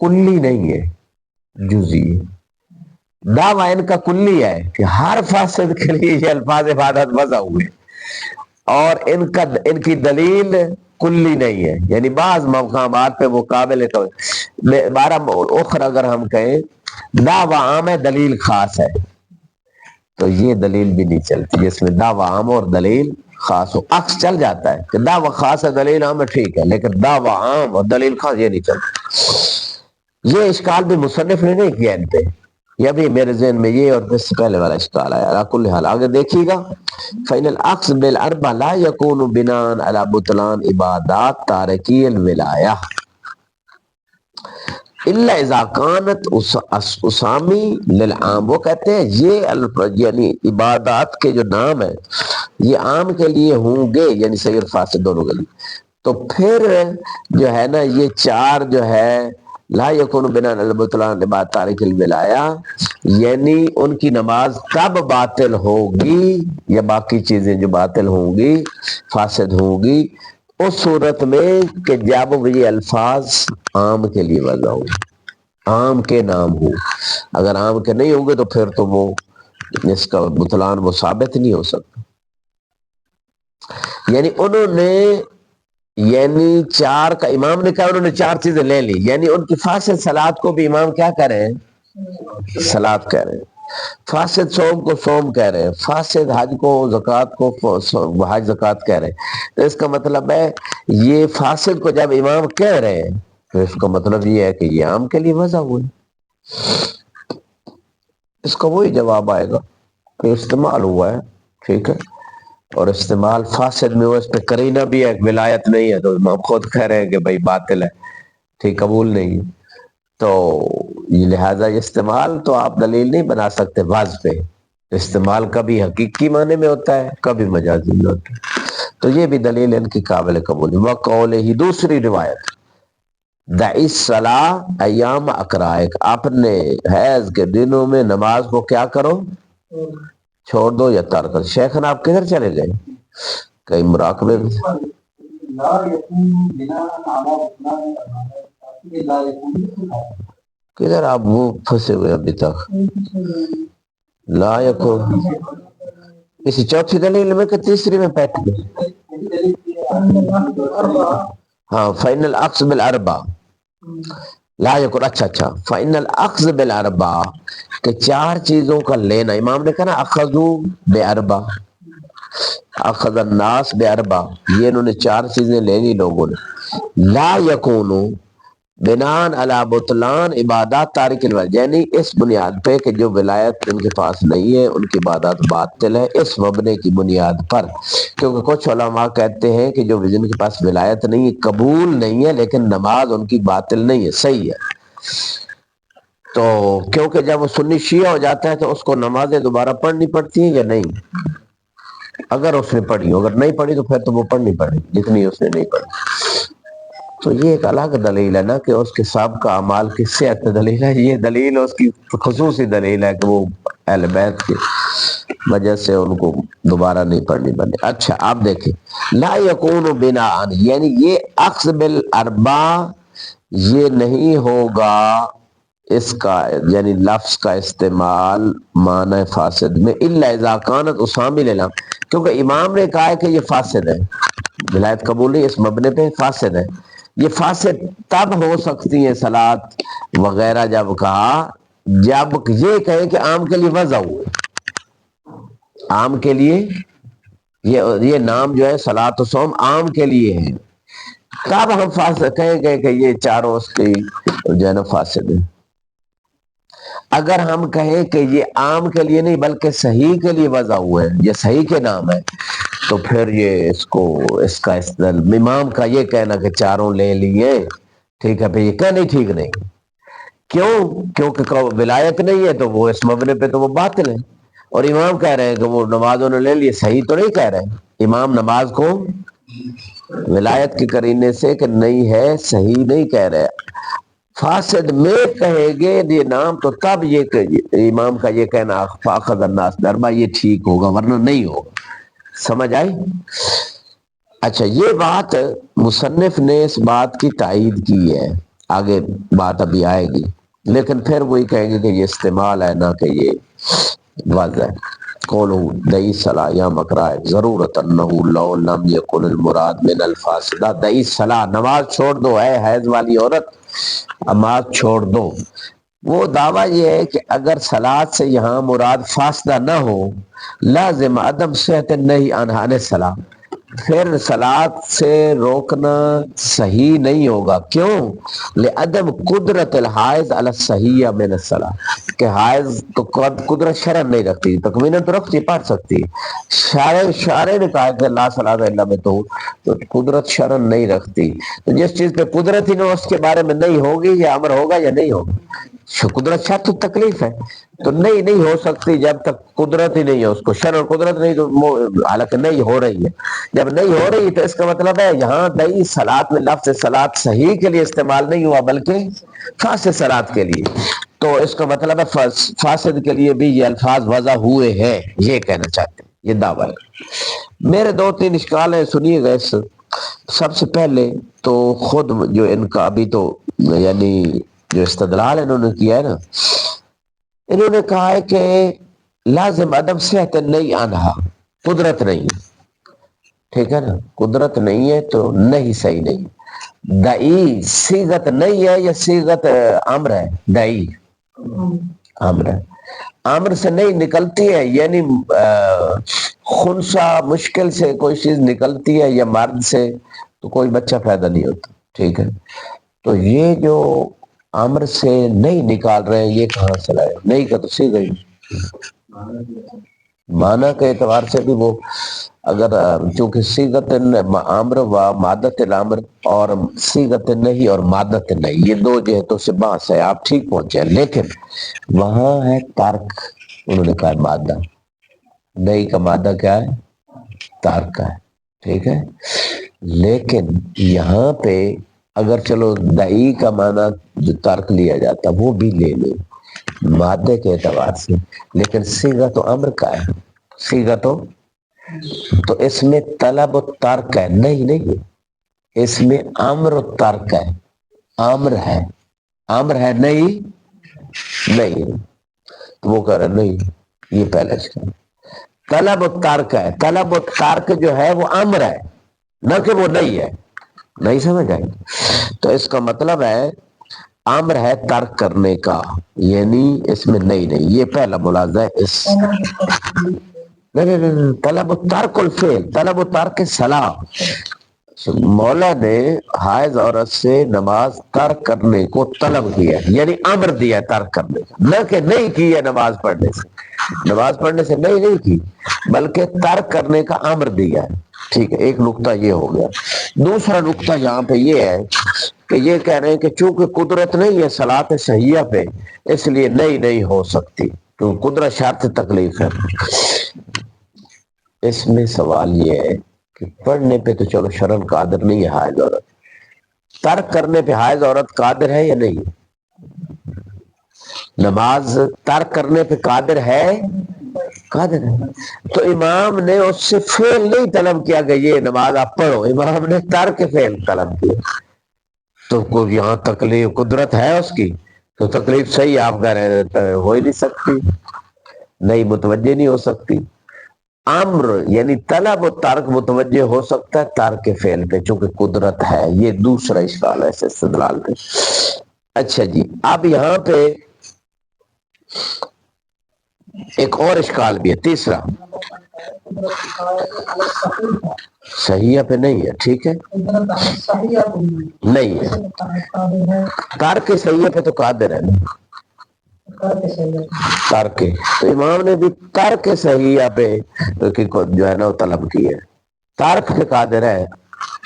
کلی نہیں ہے، جزئی ہے۔ دعویٰ ان کا کلی ہے کہ ہر فاسد کے لیے یہ الفاظ عبادت وضع ہوئے، اور ان کی دلیل کلی نہیں ہے، یعنی بعض مقامات پہ وہ قابل بارہ اخر اگر ہم کہیں دعویٰ عام ہے دلیل خاص ہے، تو یہ دلیل بھی نہیں چلتی جس میں دعویٰ عام اور دلیل خاص ہو۔ عکس چل جاتا ہے کہ دعویٰ خاص ہے دلیل عام ہے، ٹھیک ہے، لیکن دعویٰ عام اور دلیل خاص یہ نہیں چلتا۔ یہ اشکال بھی مصنف نے نہیں کیا ان پہ، یہ بھی میرے ذہن میں یہ اور اس سے پہلے والا اشکال آیا۔ علی کل حال آگے دیکھیے گا، فَإِنَ الْعَقْصَ بِالْأَرْبَعِ لَا يَكُونُ بِنَاءً عَلَى بُطْلَانِ عِبَادَاتِ تَارِكِي الْوِلَایَةِ إِلَّا إِذَا كَانَتْ أُسَامِي لِلْعَامِ۔ وہ کہتے ہیں یہ یعنی عبادات کے جو نام ہیں یہ عام کے لیے ہوں گے، یعنی صحیح اور فاسد دونوں کے لیے، تو پھر جو ہے نا یہ چار جو ہے لا یکون بناء علی البطلان عبادات تارک الولایہ، یعنی ان کی نماز تب باطل ہوگی یا باقی چیزیں جو باطل ہوں گی فاسد ہوں گی اس صورت میں کہ جب یہ الفاظ عام کے لیے وضع ہو، عام کے نام ہو۔ اگر عام کے نہیں ہوں گے تو پھر تو وہ اس کا بطلان وہ ثابت نہیں ہو سکتا۔ یعنی انہوں نے یعنی چار کا امام نے کہا، انہوں نے چار چیزیں لے لی، یعنی ان کی فاسد صلات کو بھی امام کیا کہہ رہے ہیں؟ صلات کہہ رہے ہیں۔ فاسد صوم کو صوم کہہ رہے ہیں، فاسد حج کو زکوٰۃ کو حج زکوٰۃ کہہ رہے ہیں۔ تو اس کا مطلب ہے یہ فاسد کو جب امام کہہ رہے ہیں تو اس کا مطلب یہ ہے کہ یہ عام کے لیے وضع ہوئے۔ اس کا وہی جواب آئے گا کہ استعمال ہوا ہے، ٹھیک ہے، اور استعمال فاسد میں ہو، اس پہ کرینہ بھی ہے، ولایت نہیں ہے، تو امام خود کہہ رہے ہیں کہ بھائی باطل ہے، ٹھیک، قبول نہیں ہے، تو یہ لہٰذا یہ استعمال تو آپ دلیل نہیں بنا سکتے واضح پہ۔ استعمال کبھی حقیقی معنی میں ہوتا ہے کبھی مجازی میں ہوتا ہے، تو یہ بھی دلیل ان کی قابل قبول ہے۔ وقولہ، دوسری روایت، دعی الصلاۃ ایام اقرائک، اپنے حیض کے دنوں میں نماز کو کیا کرو؟ چھوڑ دو یا ترک کرو۔ شیخنا آپ کدھر چلے گئے؟ کئی مراقبے میں کدھر آپ وہ پھنسے ہوئے ابھی تک؟ لا یکون اسی چوتھی دلیل میں کہ تیسری میں بیٹھ گئے؟ ہاں، فَإِنَّ الْأَخْذَ بِالْأَرْبَعِ لا یکون، اچھا فَإِنَّ الْأَخْذَ بِالْأَرْبَعِ کہ چار چیزوں کا لینا، امام نے کہا نا اخذوا بِأَرْبَعٍ، اخذ الناس بِأَرْبَعٍ، یہ انہوں نے چار چیزیں لینی لوگوں نے۔ لا یکون بناء علی بطلان عبادات تارک الولایہ، یعنی اس بنیاد پہ کہ جو ولایت ان کے پاس نہیں ہے ان کی عبادات باطل ہے، اس مبنے کی بنیاد پر، کیونکہ کچھ علماء کہتے ہیں کہ جو جن کے پاس ولایت نہیں ہے قبول نہیں ہے لیکن نماز ان کی باطل نہیں ہے، صحیح ہے۔ تو کیونکہ جب وہ سنی شیعہ ہو جاتا ہے تو اس کو نمازیں دوبارہ پڑھنی پڑتی ہیں یا نہیں؟ اگر اس نے پڑھی، اگر نہیں پڑھی تو پھر تو وہ پڑھنی پڑے جتنی اس نے نہیں پڑھی۔ تو یہ ایک الگ دلیل ہے نا کہ اس کے سابقہ اعمال کی صحت دلیل ہے، یہ دلیل اس کی خصوصی دلیل ہے کہ وہ اہل بیت کی وجہ سے ان کو دوبارہ نہیں پڑھنی بنے۔ اچھا آپ دیکھیں، لا یکون بناء، یعنی یہ اخذ بالاربع یہ نہیں ہوگا، اس کا یعنی لفظ کا استعمال معنی فاسد میں، الا اذا كانت اسامی لینا، کیونکہ امام نے کہا ہے کہ یہ فاسد ہے، ولایت قبول نہیں، اس مبنے پہ فاسد ہے۔ یہ فاسد تب ہو سکتی ہیں صلات وغیرہ جب کہا، جب یہ کہیں کہ عام کے لیے وضع ہوئے، عام کے لیے یہ نام جو ہے صلات و صوم عام کے لیے ہے، تب ہم فاسد کہیں گے کہ یہ چاروں اس کی جو ہے نا فاسد ہے۔ اگر ہم کہیں کہ یہ عام کے لیے نہیں بلکہ صحیح کے لیے وضع ہوئے ہیں، یہ صحیح کے نام ہے، تو پھر یہ اس کا امام کا یہ کہنا کہ چاروں لے لیے ٹھیک ہے، پھر یہ کہنا ہی ٹھیک نہیں، کیونکہ ولایت نہیں ہے تو وہ اس مبنے پہ تو وہ باطل ہے، اور امام کہہ رہے ہیں کہ وہ نماز انہوں نے لے لی، صحیح تو نہیں کہہ رہے، امام نماز کو ولایت کے قرینے سے کہ نہیں ہے صحیح نہیں کہہ رہے، فاسد میں کہے گے یہ نام تو تب یہ امام کا یہ کہنا فاخذ الناس درما یہ ٹھیک ہوگا ورنہ نہیں ہوگا. سمجھ آئی؟ اچھا یہ بات مصنف نے اس بات کی تائید کی ہے، آگے بات ابھی آئے گی، لیکن پھر وہی کہیں گے کہ یہ استعمال ہے نہ کہ یہ واضح ہے. قولو دئی صلاح یا مکرا ضرورت انہو لو لم یکن المراد من الفاسدہ. دئی صلاح نماز چھوڑ دو اے حیض والی عورت، نماز چھوڑ دو. وہ دعویٰ یہ ہے کہ اگر صلاۃ سے یہاں مراد فاسدہ نہ ہو لازم عدم صحت نہیں عنہا صلاح، پھر صلاۃ سے روکنا صحیح نہیں ہوگا. کیوں؟ لعدم قدرت الحائض علی الصحیح من الصلاۃ، کہ حائض تو قدرت شرعن نہیں رکھتی، تکویناً تو رکھتی، پڑھ سکتی. شارع نے کہا کہ لا صلاۃ الا بطہور، تو قدرت شرعن نہیں رکھتی. تو جس چیز پہ قدرت ہی نہ اس کے بارے میں نہیں ہوگی یہ امر ہوگا یا نہیں ہوگا؟ قدرت شرط تو تکلیف ہے، تو نہیں ہو سکتی جب تک قدرت ہی نہیں ہے اس کو. شرع قدرت نہیں تو حالانکہ نہیں ہو رہی ہے. جب نہیں ہو رہی تو اس کا مطلب ہے یہاں دئی صلاۃ میں لفظ صلاۃ صحیح کے لیے استعمال نہیں ہوا بلکہ فاسد صلاۃ کے لیے. تو اس کا مطلب ہے فاسد کے لیے بھی یہ الفاظ وضع ہوئے ہیں، یہ کہنا چاہتے ہیں، یہ دعویٰ ہے. میرے 2-3 اشکال ہیں، سنیے گا. اس سب سے پہلے تو خود جو ان کا ابھی تو یعنی جو استدلال انہوں نے کیا ہے نا، انہوں نے کہا ہے کہ لازم عدم صحت نہیں عنہا، قدرت نہیں، ٹھیک ہے نا، قدرت نہیں ہے تو نہیں صحیح نہیں. دئی صیغت نہیں ہے یا صیغت امر ہے؟ دئی امر ہے، امر سے نہیں نکلتی ہے، یعنی خنثی مشکل سے کوئی چیز نکلتی ہے یا مرد سے تو کوئی بچہ پیدا نہیں ہوتا، ٹھیک ہے. تو یہ جو امر سے نہیں نکال رہے ہیں یہ کہاں سے لائے؟ نہیں کا تو صیغہ ہی معنی کے اعتبار سے بھی وہ اگر چونکہ صیغت امر و مادت الامر اور صیغت نہیں اور مادت نہیں یہ دو جہتوں سے بحث ہے، آپ ٹھیک پہنچے ہیں. لیکن وہاں ہے ترک، انہوں نے کہا مادہ، نہیں کا مادہ کیا ہے؟ ترک ہے، ٹھیک ہے. لیکن یہاں پہ اگر چلو دئی کا معنی جو ترک لیا جاتا وہ بھی لے لیں مادے کے اعتبار سے، لیکن صیغہ تو امر کا ہے، صیغہ تو اس میں طلب و ترک ہے، نہیں اس میں امر و ترک ہے، امر ہے نہیں تو وہ کہہ رہا نہیں، یہ پہلا اشکال. طلب و ترک ہے، طلب و ترک جو ہے وہ امر ہے نہ کہ وہ نہیں ہے. نہیں سمجھ آئی؟ تو اس کا مطلب ہے امر ہے ترک کرنے کا، یعنی اس میں نہیں یہ پہلا ملاحظہ ہے. اس نہیں طلب و ترک الفعل، طلب و ترک صلاح. مولا نے حائض عورت سے نماز ترک کرنے کو طلب کیا، یعنی امر دیا ترک کرنے کا، نہ کہ نہیں کی ہے نماز پڑھنے سے نہیں کی بلکہ ترک کرنے کا امر دیا ہے. ٹھیک ہے، ایک نقطہ یہ ہو گیا. دوسرا نقطہ یہاں پہ یہ ہے کہ یہ کہہ رہے ہیں کہ چونکہ قدرت نہیں ہے صلاۃ صحیحہ پہ اس لیے نہیں ہو سکتی، کیونکہ قدرت شرط تکلیف ہے. اس میں سوال یہ ہے کہ پڑھنے پہ تو چلو شرعن قادر نہیں ہے حائض عورت، ترک کرنے پہ حائض عورت قادر ہے یا نہیں؟ نماز ترک کرنے پہ قادر ہے؟ تو امام نے اس سے فعل نہیں طلب کیا کہ یہ نماز آپ پڑھو، امام نے ترک فعل طلب کیا. تو کوئی یہاں تکلیف قدرت ہے اس کی تو تکلیف صحیح آپ کہہ رہے ہیں ہو ہی نہیں سکتی، نہیں متوجہ نہیں ہو سکتی. امر یعنی طلب و ترک متوجہ ہو سکتا ہے ترک فعل پہ چونکہ قدرت ہے. یہ دوسرا اشکال ہے اس استدلال پہ. اچھا جی، اب یہاں پہ ایک اور اشکال بھی ہے، تیسرا صحیحہ پہ نہیں ہے، ٹھیک ہے نہیں ہے، ترک صحیحہ پہ تو قادر ہے نا، ترک تو امام نے بھی ترک صحیحہ پہ جو ہے نا وہ طلب کی ہے، ترک پہ قادر ہے،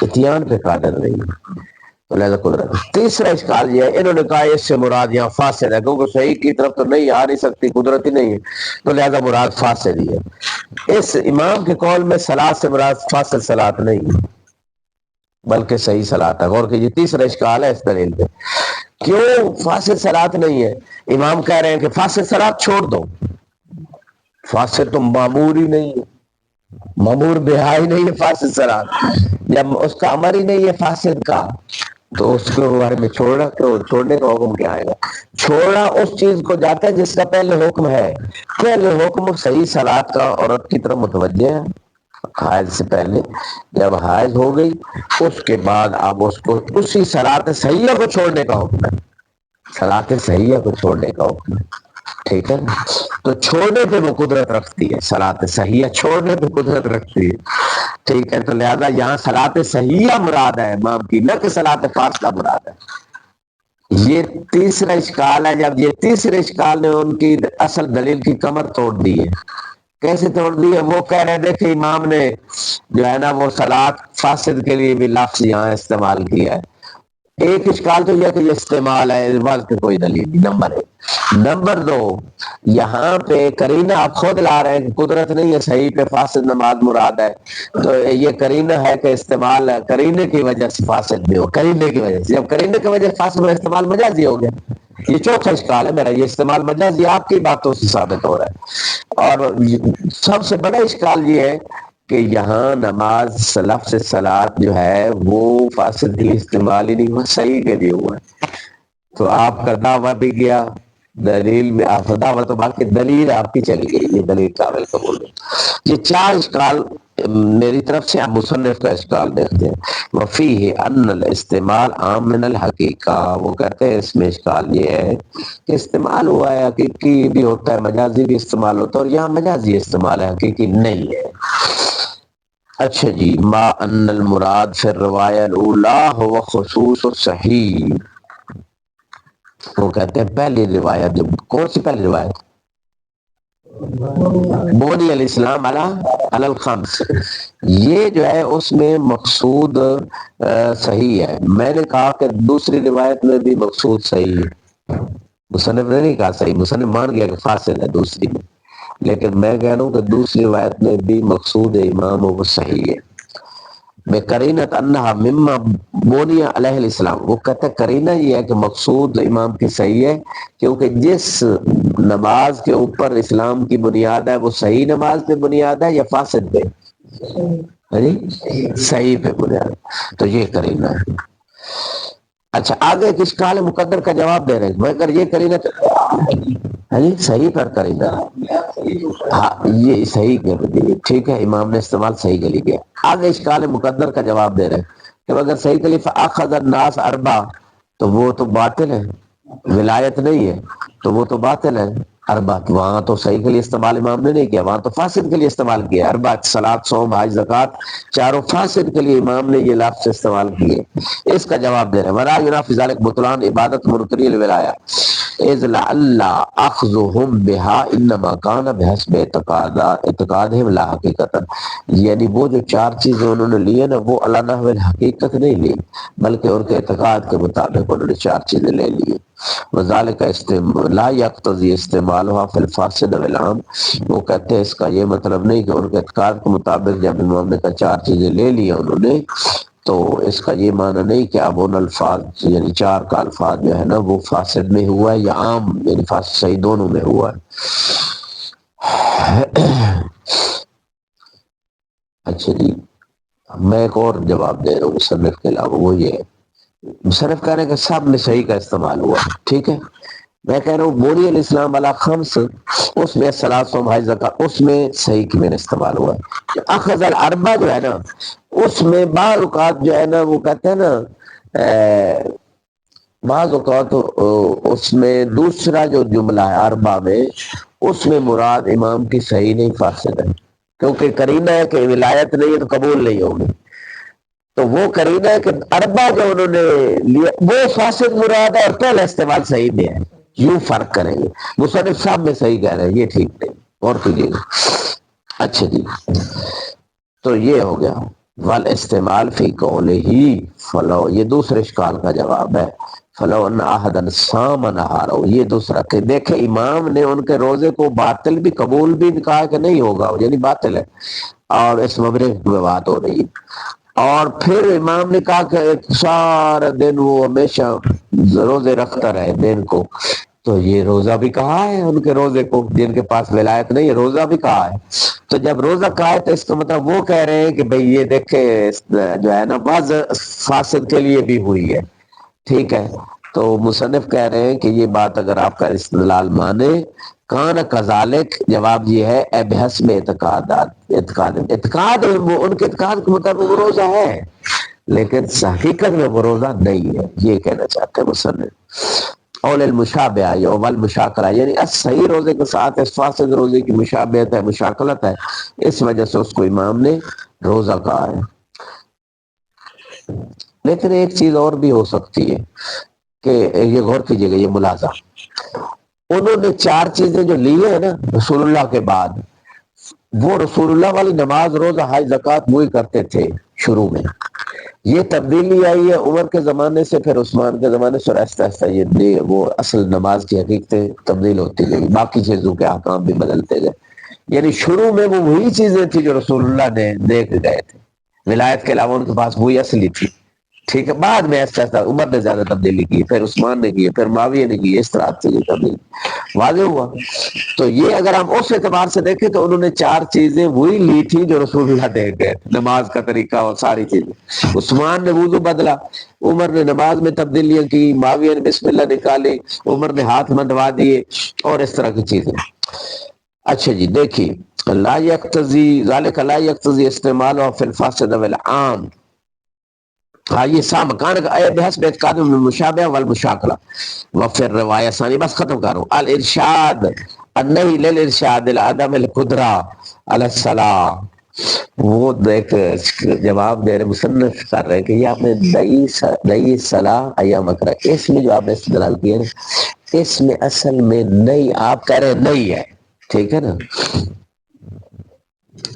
اتیان پہ قادر نہیں ہے. لہذا قدرت. تیسرا اشکال یہ ہے، انہوں نے کہا اس سے مراد یہاں فاسد ہے کیونکہ صحیح کی طرف تو نہیں آ نہیں سکتی، قدرت ہی نہیں ہے، تو لہذا مراد فاسد ہی ہے. اس امام کے قول میں صلاۃ سے مراد فاسد صلاۃ نہیں ہے بلکہ صحیح صلاۃ ہے. غور کیجیے، تیسرا اشکال ہے اس دلیل پہ. کیوں فاسد صلات نہیں ہے؟ امام کہہ رہے ہیں کہ فاسد صلات چھوڑ دو، فاسد تو معمور ہی نہیں ہے، معمور بہا ہی نہیں ہے فاسد صلات، جب اس کا امر ہی نہیں ہے فاسد کا تو اس کے بارے میں چھوڑنے کا حکم کیا آئے گا؟ چھوڑنا اس چیز کو جاتا ہے جس کا پہلے حکم ہے، پہلے حکم صحیح صلات کا عورت کی طرف متوجہ ہے حائض سے پہلے، جب حائض ہو گئی اس کے بعد اب اس کو اسی صلات صحیحہ کو چھوڑنے کا حکم ہے، صلات صحیحہ کو چھوڑنے کا حکم ہے، ٹھیک ہے؟ تو چھوڑنے پہ وہ قدرت رکھتی ہے، صلات صحیحہ چھوڑنے پہ قدرت رکھتی ہے، ٹھیک ہے؟ تو لہذا یہاں صلات صحیحہ مراد ہے امام کی، نہ کہ صلات فاسدہ مراد ہے۔ یہ تیسرا اشکال ہے، جب یہ تیسرے اشکال نے ان کی اصل دلیل کی کمر توڑ دی ہے۔ کیسے توڑ دی ہے؟ وہ کہہ رہے دیکھیں امام نے جو ہے نا وہ صلات فاسد کے لیے بھی لفظ یہاں استعمال کیا ہے۔ ایک اشکال تو یہ کہ یہ استعمال ہے، اس بات کی کوئی دلیل نہیں، نمبر ایک۔ نمبر دو، یہاں پہ قرینہ آپ خود لا رہے ہیں کہ قدرت نہیں ہے صحیح پہ فاسد نماز مراد ہے، تو یہ قرینہ ہے کہ استعمال قرینے کی وجہ سے فاسد بھی ہو، قرینے کی وجہ سے، جب قرینے کی وجہ سے فاسد ہو استعمال مجازی ہو گیا۔ یہ چوتھا اشکال ہے میرا، یہ استعمال مجازی آپ کی باتوں سے ثابت ہو رہا ہے۔ اور سب سے بڑا اشکال یہ ہے کہ یہاں نماز لفظ صلات جو ہے وہ فاسد کے لیے استعمال ہی نہیں ہوا، صحیح کے لیے ہوا ہے۔ تو آپ کا دعویٰ بھی گیا، دلیل میں آپ کا دعویٰ تو باقی دلیل آپ کی چلی گئی، یہ دلیل قابل قبول ہے۔ یہ چار اشکال میری طرف سے، آپ مصنف کا اشکال دیکھتے ہیں۔ وفیہ ان الاستعمال عام من الحقیقہ، وہ کہتے ہیں اس میں اشکال یہ ہے کہ استعمال ہوا ہے، حقیقی بھی ہوتا ہے، مجازی بھی استعمال ہوتا ہے، اور یہاں مجازی استعمال ہے، حقیقی نہیں ہے۔ اچھا جی، ما ان المراد فی الروایہ الاولی هو خصوص صحیح، وہ کہتے ہیں پہلی روایت، جو کون سی پہلی روایت؟ بنی الاسلام علی الخمس، یہ جو ہے اس میں مقصود صحیح ہے۔ میں نے کہا کہ دوسری روایت میں بھی مقصود صحیح ہے، مصنف نے نہیں کہا صحیح، مصنف مان گیا کہ فاصل ہے دوسری میں، لیکن میں کہہ رہا ہوں کہ دوسری روایت میں بھی مقصود امام وہ صحیح ہے۔ میں قرینت انہا مما بنی علیہ الاسلام، وہ کہتا ہے قرینہ یہ ہے کہ مقصود امام کی صحیح ہے، کیونکہ جس نماز کے اوپر اسلام کی بنیاد ہے وہ صحیح نماز پہ بنیاد ہے یا فاسد پہ؟ صحیح پہ بنیاد، تو یہ قرینہ ہے۔ اچھا آگے ایک اشکال مقدر کا جواب دے رہے ہیں، مگر یہ قرینہ صحیح پر قرینہ، ہاں یہ صحیح کر دی، ٹھیک ہے، امام نے استعمال صحیح کے لیے کیا۔ آگے اشکال مقدر کا جواب دے رہے ہیں کہ اگر صحیح کے لیے فاخذ الناس اربع، تو وہ تو باطل ہے، ولایت نہیں ہے تو وہ تو باطل ہے۔ اربع وہاں تو صحیح کے لیے استعمال امام نے نہیں کیا، وہاں تو فاسد کے لیے استعمال کیا۔ اربع صلاۃ، صوم، حج، زکوٰۃ، چاروں فاسد کے لیے امام نے یہ لفظ استعمال کیے۔ اس کا جواب دے رہے ہیں ولا ينافي ذلك بطلان عبادت مرتری الولایہ اذ لعل اخذهم بها انما كان بحسب اعتقادهم لا حقیقتا، یعنی وہ جو چار چیزیں انہوں نے لی نا وہ علی نحو الحقیقت نہیں لی، بلکہ ان کے اعتقاد کے مطابق انہوں نے چار چیزیں لے لی۔ وذالک لا یقتضی استعمالها فی الفاسد والعام، وہ کہتے ہیں اس کا یہ مطلب نہیں کہ ان کے اعتقاد کے مطابق جب امام نے کہا چار چیزیں لے لی انہوں نے، تو اس کا یہ معنی نہیں کہ اب ان الفاظ یعنی چار کا الفاظ جو ہے نا وہ فاسد میں ہوا ہے یا عام یعنی فاسد صحیح دونوں میں ہوا ہے۔ اچھا جی، میں ایک اور جواب دے رہا ہوں مصنف کے علاوہ، وہ یہ ہے مصنف کہہ رہے ہیں کہ سب میں صحیح کا استعمال ہوا، ٹھیک ہے، میں کہہ رہا ہوں بنی الاسلام علی خمس، اس میں صلاۃ، صوم، حج، زکوٰۃ، اس میں صحیح کی میں نے استعمال ہوا ہے۔ اخذ الاربع جو ہے نا اس میں بعض اوقات جو ہے نا وہ کہتے ہیں نا بعض اوقات اس میں دوسرا جو جملہ ہے اربع میں، اس میں مراد امام کی صحیح نہیں فاسد ہے، کیونکہ قرینہ ہے کہ ولایت نہیں ہے تو قبول نہیں ہوگی، تو وہ قرینہ ہے کہ اربع جو انہوں نے لیا وہ فاسد مراد ہے اور پہلا استعمال صحیح میں ہے، یوں فرق کریں گے۔ مصنف صاحب میں صحیح کہہ رہے ہیں، یہ ٹھیک نہیں، اور کیجیے گا۔ اچھا جی، تو یہ ہو گیا والاستعمال فی قولہ فلو، یہ دوسرے اشکال کا جواب ہے، فلو ان احدا صام نہارہ، یہ دوسرا کہ دیکھیں امام نے ان کے روزے کو باطل بھی قبول بھی کہا کہ نہیں ہوگا یعنی باطل ہے، اور اس مبرک میں بات ہو رہی ہے۔ اور پھر امام نے کہا کہ سارا دن وہ ہمیشہ روزے رکھتا رہے دن کو، تو یہ روزہ بھی کہا ہے ان کے روزے کو، جن کے پاس ولایت نہیں ہے روزہ بھی کہا ہے۔ تو جب روزہ کہا ہے تو اس کا مطلب وہ کہہ رہے ہیں کہ بھئی یہ دیکھے جو ہے نا بعض فاسد کے لیے بھی ہوئی ہے، ٹھیک ہے۔ تو مصنف کہہ رہے ہیں کہ یہ بات اگر آپ کا استدلال مانے، کان کذالک، جواب یہ ہے اے بحسب اعتقاد وہ ان کے اعتقاد کے مطابق وہ روزہ ہے، لیکن حقیقت میں وہ روزہ نہیں ہے، یہ کہنا چاہتے ہیں مصنف۔ اول المشابہ یا اول مشاکلہ، یعنی صحیح روزے کے ساتھ اس فاسد روزے کی مشابہت ہے، مشاکلت ہے، اس وجہ سے اس کو امام نے روزہ کہا ہے۔ لیکن ایک چیز اور بھی ہو سکتی ہے کہ یہ غور کیجیے گا، یہ ملاحظہ، انہوں نے 4 چیزیں جو لی ہیں نا رسول اللہ کے بعد، وہ رسول اللہ والی نماز روزہ حج زکوٰۃ وہی کرتے تھے شروع میں، یہ تبدیلی آئی ہے عمر کے زمانے سے، پھر عثمان کے زمانے سے، اور آہستہ آہستہ یہ وہ اصل نماز کی حقیقتیں تبدیل ہوتی گئی، باقی چیزوں کے احکام بھی بدلتے گئے۔ یعنی شروع میں وہ وہی چیزیں تھی جو رسول اللہ نے دیکھ گئے تھے، ولایت کے علاوہ ان کے پاس وہی اصلی تھی، ٹھیک ہے۔ بعد میں ایسا ایسا عمر نے زیادہ تبدیلی کی، پھر عثمان نے کی، پھر معاویہ نے کی، اس طرح سے یہ تبدیلی واضح ہوا۔ تو یہ اگر ہم اس اعتبار سے دیکھیں تو انہوں نے 4 چیزیں وہی لی تھی جو رسول اللہ دیکھ گئے تھے، نماز کا طریقہ اور ساری چیزیں۔ عثمان نے وضو بدلا، عمر نے نماز میں تبدیلیاں کی، معاویہ نے بسم اللہ نکالی، عمر نے ہاتھ منڈوا دیے، اور اس طرح کی چیزیں۔ اچھا جی دیکھیے، لا یقتضی ذالک لا یقتضی استعمال فی الفاسد والعام، یہ سام کان اے بحث اعتقاد میں مشابہ والمشاکلہ وفر روایہ ثانی، بس ختم کرو۔ الارشاد النہی للارشاد العدم القدرہ علی الصلاۃ، وہ دیکھ جواب دے رہے مصنف کر رہے ہیں کہ یہ آپ نے نئی صلاح ایام اکرہ، اس میں جو آپ نے استدلال کیا ہے اس میں اصل میں نئی، آپ کہہ رہے ہیں نئی ہے، ٹھیک ہے نا،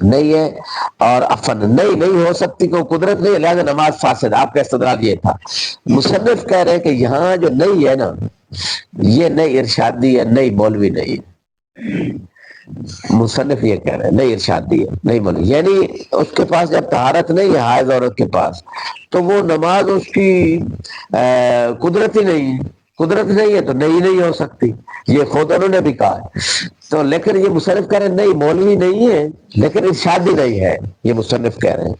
نہیں ہے، اور افن نہیں ہو سکتی کہ قدرت نہیں ہے، لہذا نماز فاسد، آپ کا استدلال یہ تھا۔ مصنف کہہ رہے ہیں کہ یہاں جو نہیں ہے نا، یہ نئی ارشادی ہے، نئی مولوی نہیں ہے۔ مصنف یہ کہہ رہے ہیں نئی ارشادی ہے، نئی مولوی، یعنی اس کے پاس جب طہارت نہیں ہے حائض عورت کے پاس، تو وہ نماز اس کی قدرت ہی نہیں ہے، قدرت نہیں ہے تو نہیں ہو سکتی، یہ خود انہوں نے بھی کہا ہے۔ تو لیکن یہ مصنف کہہ رہے ہیں نہیں مولوی نہیں ہے لیکن ارشادی نہیں ہے، یہ مصنف کہہ رہے ہیں۔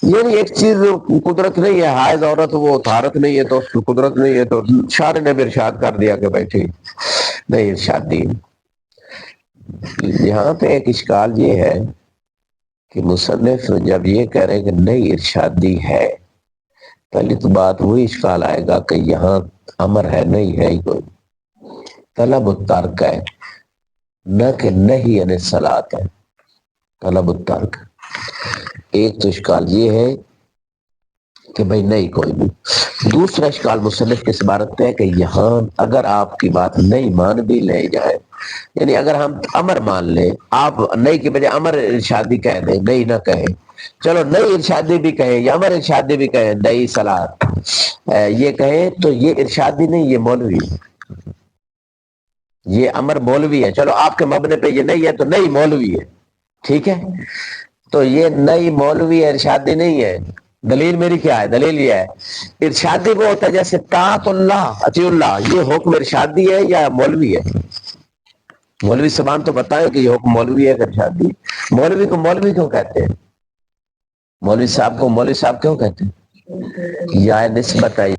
یعنی ایک چیز قدرت نہیں ہے، حائض عورت وہ طہارت نہیں ہے تو اس کی قدرت نہیں ہے، تو شارع نے بھی ارشاد کر دیا کہ بیٹھے نہیں ارشادی۔ یہاں پہ ایک اشکال یہ ہے کہ مصنف جب یہ کہہ رہے ہیں کہ نئی ارشادی ہے، پہلی تو بات وہی اشکال آئے گا کہ یہاں امر ہے نہیں ہے ہی کوئی، طلب الترک ہے، نہ کہ نہیں یعنی صلاۃ ہے، طلب الترک۔ ایک تو اشکال یہ ہے کہ بھئی نہیں کوئی بھی۔ دوسرا اشکال مصنف کے عبارت پہ ہے کہ یہاں اگر آپ کی بات نہیں مان بھی لے جائے، یعنی اگر ہم امر مان لیں، آپ نہیں کی بجائے امر ارشادی کہہ دیں، نہیں نہ کہیں، چلو نئی ارشادی بھی کہیں یا امر ارشادی بھی کہیں، نئی صلاۃ یہ کہیں، تو یہ ارشادی نہیں، یہ مولوی ہے، یہ امر مولوی ہے۔ چلو آپ کے مبنے پہ یہ نہیں ہے تو نئی مولوی ہے، ٹھیک ہے، تو یہ نئی مولوی ہے، ارشادی نہیں ہے۔ دلیل میری کیا ہے؟ دلیل یہ ہے ارشادی وہ ہوتا ہے جیسے طاعت اللہ اطیع اللہ، یہ حکم ارشادی ہے یا مولوی ہے؟ مولوی زبان تو بتائیں کہ یہ حکم مولوی ہے کہ ارشادی؟ مولوی کو مولوی کیوں کہتے ہیں؟ مولوی صاحب کو مولوی صاحب کیوں کہتے ہیں؟ یا نسبت ہے